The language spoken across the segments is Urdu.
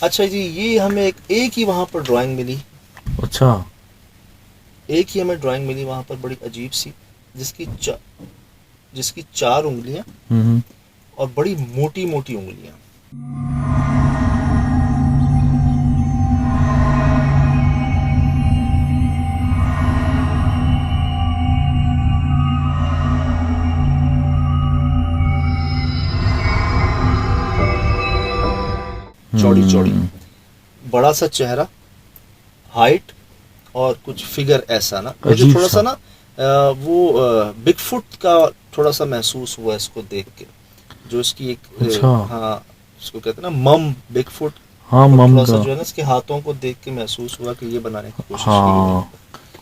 اچھا جی، یہ ہمیں ایک ہی وہاں پر ڈرائنگ ملی. اچھا. ایک ہی ہمیں ڈرائنگ ملی وہاں پر، بڑی عجیب سی، جس کی 4 انگلیاں اور بڑی موٹی موٹی انگلیاں. چوڑی چوڑی، بڑا سا چہرہ، ہائٹ اور کچھ فگر ایسا نا. مجھے عجیب تھوڑا سا. سا نا وہ بگ فٹ کا تھوڑا سا محسوس ہوا اس کو دیکھ کے. جو اس کی ایک اچھا. ہاں اس کو کہتے ہیں نا مم بگ فٹ. ہاں اور مم تھوڑا سا کا. جو ہے نا اس کے ہاتھوں کو دیکھ کے محسوس ہوا کہ یہ بنانے کی کوشش کی گئی ہاں ہے.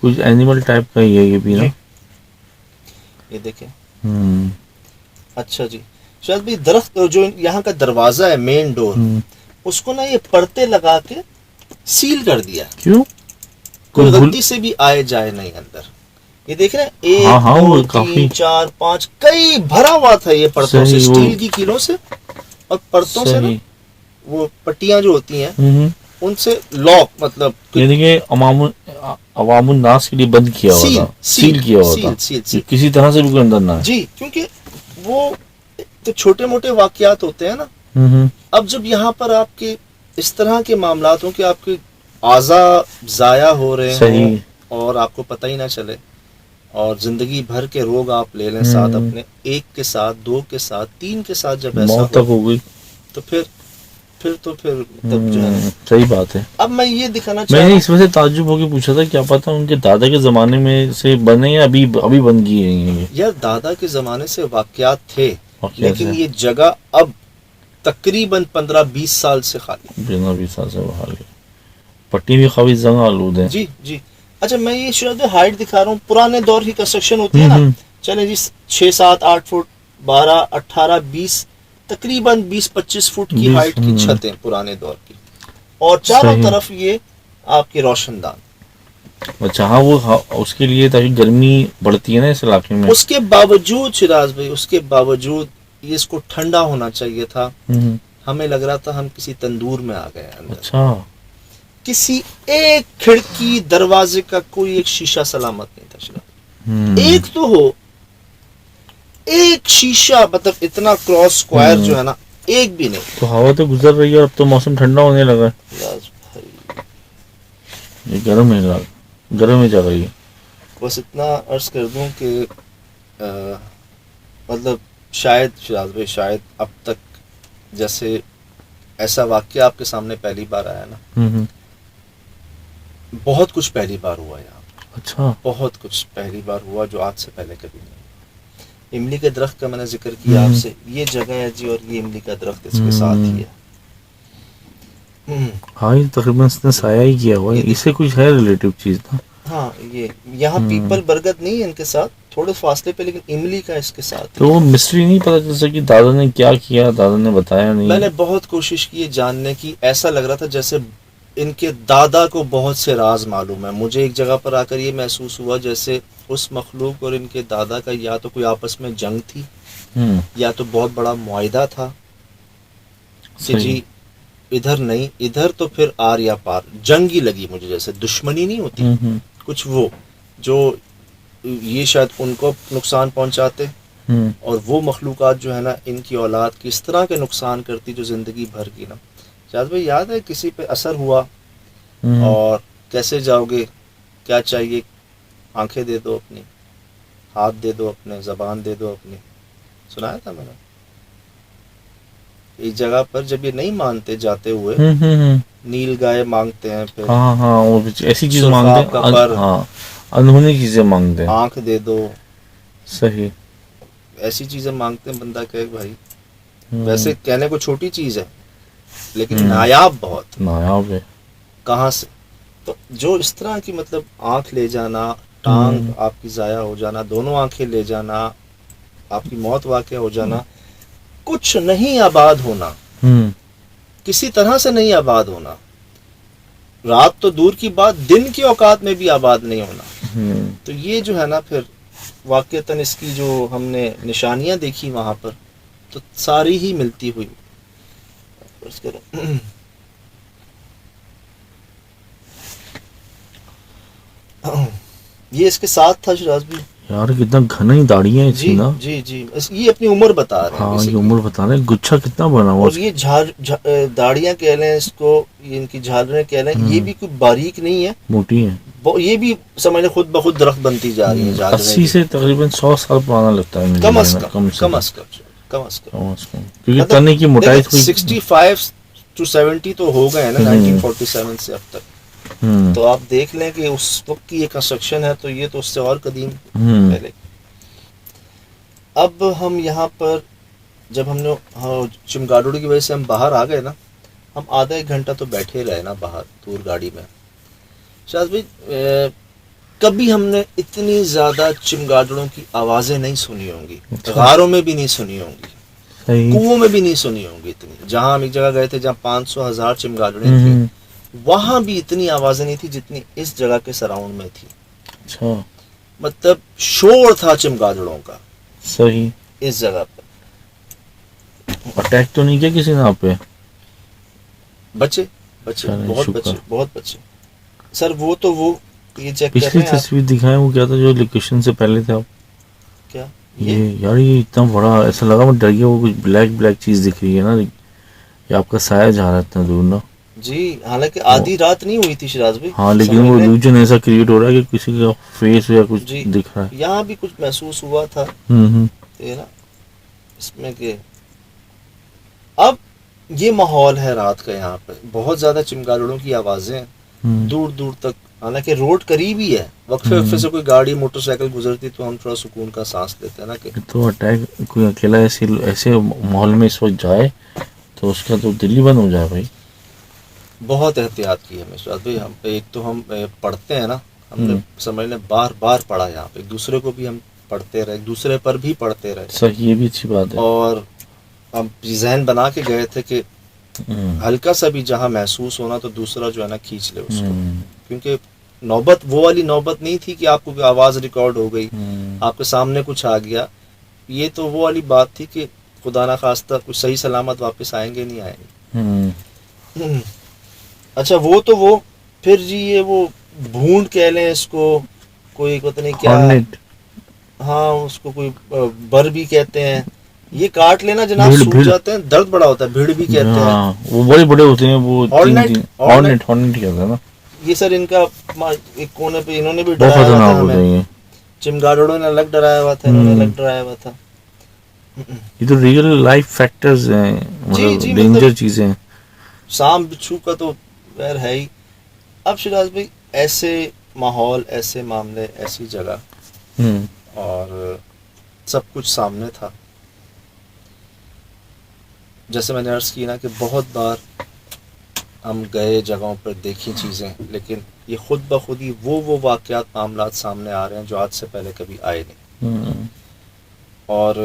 کچھ اینیمل ٹائپ کا ہی ہے یہ بھی نا. جی یہ دیکھیں. ہوں. اچھا جی. شاید بھی درخت جو یہاں کا دروازہ ہے مین ڈور، اس کو نا یہ پردے لگا کے سیل کر دیا. کیوں؟ کوئی غلطی سے بھی آئے جائے نہیں اندر. یہ دیکھ رہے ہیں، ہاں 1 ہاں 2 وہ 3 کافی 4 5 کئی بھرا ہوا تھا یہ پرتوں سے، صحیح. وہ اسٹیل کی کیلوں سے اور پرتوں سے نا صحیح. وہ پٹیاں جو ہوتی ہیں ان سے لاک، مطلب یعنی کہ عوام الناس کے لیے بند کیا ہوا تھا، سیل کیا ہوا تھا کہ کسی طرح سے بھی کوئی اندر نہ آئے. جی، کیونکہ وہ تو چھوٹے موٹے واقعات ہوتے ہیں نا. اب جب یہاں پر آپ کے اس طرح کے معاملات ہوں کہ آپ کے اعضاء ضائع ہو رہے ہوں صحیح. اور آپ کو پتہ ہی نہ چلے، اور زندگی بھر کے روگ آپ لے لیں ساتھ اپنے، 1 کے ساتھ 2 کے ساتھ 3 کے ساتھ جب ایسا موت ہو تک ہو گئی تو پھر مطلب جو ہے نا. صحیح بات ہے. اب میں یہ دکھانا میں چاہ رہا نے ہوں، اس میں سے تعجب ہو کے پوچھا تھا کیا پتا ان کے دادا کے زمانے میں سے بنے یا ابھی بن گئی ہیں یہ. یار دادا کے زمانے سے واقعات تھے، واقعات لیکن سے یہ جگہ اب تقریباً 15-20 سال سے خالی. بنا بھی سال سے باہر گئے. پٹی بھی خوی زنگ آلود ہے. جی جی. اچھا میں یہ شاید ہائٹ دکھا رہا ہوں، پرانے دور کی کنسٹرکشن ہوتی ہے نا. چلیں جی 6 7 8 فٹ 12 18 20 تقریباً 20-25 فٹ کی 20. ہائٹ کی چھتیں پرانے دور کی، اور چاروں صحیح. طرف یہ آپ کے روشن دان. اچھا ہاں وہ اس کے لیے تاکہ گرمی بڑھتی ہے نا اس علاقے میں. اس کے باوجود شراز بھائی، اس کے باوجود یہ اس کو ٹھنڈا ہونا چاہیے تھا. ہمیں لگ رہا تھا ہم کسی تندور میں آ گئے اندر. اچھا. کسی ایک کھڑکی دروازے کا کوئی ایک شیشہ سلامت نہیں تھا شراز. ایک تو ہو، ایک شیشہ، مطلب اتنا کراس اسکوائر جو ہے نا، ایک بھی نہیں. تو ہوا تو گزر رہی ہے، اب تو موسم ٹھنڈا ہونے لگا ہے. شراز بھائی یہ گرم میں جا رہی ہے. بس اتنا عرض کر دوں کہ مطلب شاید شراز بھائی، شاید اب تک جیسے ایسا واقعہ آپ کے سامنے پہلی بار آیا نا، بہت کچھ پہلی بار ہوا یہاں. اچھا. بہت کچھ پہلی بار ہوا جو آج سے پہلے کبھی نہیں. املی کے درخت کا میں نے ذکر کیا آپ سے، یہ جگہ ہے جی، اور یہ املی کا درخت اس کے ساتھ ہی ہے. ہاں یہ تقریباً اس نے سایہ ہی کیا ہوا ہے، اس سے کچھ ہے ریلیٹو چیز نا. ہاں یہ یہاں پیپل برگد نہیں ہے ان کے ساتھ، تھوڑے فاصلے پہ، لیکن املی کا اس کے ساتھ. تو وہ مسٹری نہیں پتا چل سکی دادا نے کیا کیا، دادا نے بتایا نہیں. میں نے بہت کوشش کی جاننے کی، ایسا لگ رہا تھا جیسے ان کے دادا کو بہت سے راز معلوم ہے. مجھے ایک جگہ پر آ کر یہ محسوس ہوا جیسے اس مخلوق اور ان کے دادا کا یا تو کوئی آپس میں جنگ تھی، یا تو بہت بڑا معاہدہ تھا کہ جی ادھر نہیں، ادھر تو پھر آر یا پار. جنگ ہی لگی مجھے، جیسے دشمنی نہیں ہوتی کچھ، وہ جو یہ شاید ان کو نقصان پہنچاتے، اور وہ مخلوقات جو ہے نا ان کی اولاد کی اس طرح کے نقصان کرتی جو زندگی بھر کی نا. شاید بھائی یاد ہے کسی پہ اثر ہوا اور کیسے جاؤ گے، کیا چاہیے، آنکھیں دے دو اپنی، ہاتھ دے دو اپنے، زبان دے دو اپنی. سنایا تھا میں نے. ایک جگہ پر جب یہ نہیں مانتے جاتے ہوئے، نیل گائے مانگتے ہیں، پھر ہاں وہ ایسی چیز مانگتے سرخاب کا ہیں، پر، ہاں انہونی چیزیں مانگتے ہیں. آنکھ دے دو. صحیح. ایسی چیزیں مانگتے ہیں، بندہ کہے بھائی ویسے کہنے کو چھوٹی چیز ہے لیکن نایاب بہت. نایاب ہے. کہاں سے؟ تو جو اس طرح کی مطلب آنکھ لے جانا، ٹانگ آپ کی ضائع ہو جانا، دونوں آنکھیں لے جانا، آپ کی موت واقع ہو جانا، کچھ نہیں آباد ہونا، کسی طرح سے نہیں آباد ہونا. رات تو دور کی بات، دن کی اوقات میں بھی آباد نہیں ہونا. تو یہ جو ہے نا پھر واقعتاً اس کی جو ہم نے نشانیاں دیکھی وہاں پر تو ساری ہی ملتی ہوئی. یہ اس کے ساتھ تھا شراز بھی. یار کتنا گھنا ہی داڑھی ہے اس کی نا. جی جی یہ اپنی عمر بتا رہے ہیں. ہاں یہ عمر بتا رہے ہیں, گچھا کتنا بنا ہوا. اور یہ داڑیاں کہہ لیں اس کو, یہ ان کی جھالریں کہہ لیں, یہ بھی کوئی باریک نہیں ہے, موٹی ہیں. یہ بھی سمجھ لیں خود بخود درخت بنتی جا رہی ہیں. 80 سے تقریباً 100 سال پرانا لگتا ہے کم از کم. کیونکہ تنے کی موٹائی 65 to 70 تو ہو گئے نا 1947 سے اب تک. تو آپ دیکھ لیں کہ اس وقت کی یہ کنسٹرکشن ہے, تو یہ تو اس سے اور قدیم پہلے. اب ہم یہاں پر جب ہم نے چمگادڑ کی وجہ سے ہم باہر آ گئے نا, ہم آدھا ایک گھنٹہ تو بیٹھے رہے نا باہر دور گاڑی میں. شاید بھائی کبھی ہم نے اتنی زیادہ چمگادڑوں کی آوازیں نہیں سنی ہوں گی, غاروں میں بھی نہیں سنی ہوں گی, کنووں میں بھی نہیں سنی ہوں گی اتنی. جہاں ہم ایک جگہ گئے تھے جہاں 500,000 چمگادڑیں تھیں, وہاں بھی اتنی آوازیں نہیں تھی جتنی اس جگہ کے سراؤنڈ میں تھی. اچھا, مطلب شور تھا چمگادڑوں کا صحیح اس جگہ پر. اٹیک تو نہیں کیا کسی نے آپ پہ؟ بچے بہت بچے سر. وہ تو وہ یہ چیک کر پچھلی رہے ہیں تصویر دکھائیں, وہ کیا تھا جو لوکیشن سے پہلے تھا؟ کیا یہ یار یہ اتنا بڑا ایسا لگا میں ڈر گیا, وہ کچھ بلیک چیز دکھ رہی ہے نا, یہ آپ کا سایہ جا رہا ہے اتنا دور نا. جی حالانکہ آدھی رات نہیں ہوئی تھی شراز بھائی. ہاں لیکن وہ الوژن ایسا کریٹ ہو رہا ہے کہ کسی کا فیس یا کچھ دکھ رہا ہے. یہاں بھی کچھ محسوس ہوا تھا اس میں کہ اب یہ ماحول ہے رات کا یہاں پہ. بہت زیادہ چمگادڑوں کی آوازیں دور دور تک, حالانکہ روڈ قریب ہی ہے. وقفے سے کوئی گاڑی موٹر سائیکل گزرتی تو ہم تھوڑا سکون کا سانس لیتے ہیں نا. کہ تو اٹیک کوئی اکیلا ایسے ماحول میں اس وقت جائے تو اس کا تو دل ہی بند ہو جائے بھائی. بہت احتیاط کی ہے شراز بھائی. ہم پہ ایک تو ہم پڑھتے ہیں نا, ہم نے سمجھ لیں بار پڑھا یہاں پہ, ایک دوسرے کو بھی ہم پڑھتے رہے, ایک دوسرے پر بھی پڑھتے رہے. صحیح, یہ بھی اچھی بات ہے. اور ہم ذہن بنا کے گئے تھے کہ ہلکا سا بھی جہاں محسوس ہونا تو دوسرا جو ہے نا کھینچ لے اس کو. کیونکہ نوبت وہ والی نوبت نہیں تھی کہ آپ کو آواز ریکارڈ ہو گئی, آپ کے سامنے کچھ آ گیا. یہ تو وہ والی بات تھی کہ خدا نہ خواستہ کچھ صحیح سلامت واپس آئیں گے نہیں آئیں گے. اچھا وہ تو وہ پھر جی یہ وہ بھونڈ کہہ لیں اس کو, کوئی پتہ نہیں کیا, ہاں اس کو کوئی بر بھی کہتے ہیں. یہ کاٹ لینا جناب, سوج جاتے ہیں, درد بڑا ہوتا ہے. بھیڑ بھی کہتے ہیں, وہ بڑے بڑے ہوتے ہیں. وہ ہارنٹ کہتے ہیں نا. یہ سر ان کا ایک کونے پہ انہوں نے بھی ڈرایا ہوا تھا ہمیں, چمگادڑوں نے الگ ڈرایا ہوا تھا, انہوں نے الگ ڈرایا ہوا تھا. یہ تو ریئل لائف فیکٹرز ہیں, مطلب ڈینجر چیزیں. سام بچھو کا تو خیر ہے ہی. اب شراز بھائی ایسے ماحول, ایسے معاملے, ایسی جگہ, اور سب کچھ سامنے تھا. جیسے میں نے عرض کی نا کہ بہت بار ہم گئے جگہوں پر, دیکھی چیزیں, لیکن یہ خود بخود ہی وہ واقعات معاملات سامنے آ رہے ہیں جو آج سے پہلے کبھی آئے نہیں. اور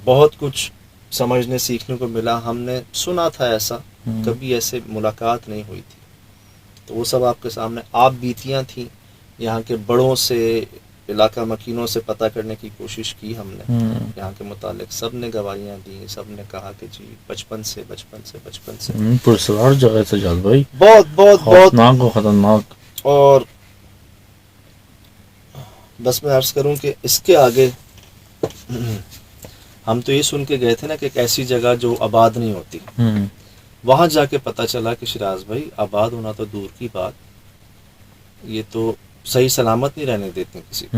بہت کچھ سمجھنے سیکھنے کو ملا. ہم نے سنا تھا ایسا, کبھی ایسے ملاقات نہیں ہوئی تھی. تو وہ سب آپ کے سامنے آپ بیتیاں تھیں. یہاں کے بڑوں سے, علاقہ مکینوں سے پتہ کرنے کی کوشش کی ہم نے یہاں کے متعلق. سب نے گواہیاں دیں, سب نے کہا کہ جی بچپن سے پرسرار جگہ سے جال بھائی, بہت خطرناک. اور بس میں عرض کروں کہ اس کے آگے ہم تو یہ سن کے گئے تھے نا کہ ایک ایسی جگہ جو آباد نہیں ہوتی, وہاں جا کے پتہ چلا کہ شراز بھائی آباد ہونا تو دور کی بات, یہ تو صحیح سلامت نہیں رہنے دیتے کسی کو.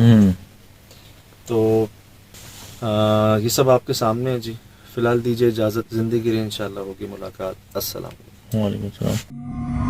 تو یہ سب آپ کے سامنے ہے جی. فی الحال دیجیے اجازت, زندگی رہے انشاءاللہ ہوگی ملاقات. السلام علیکم. وعلیکم السلام.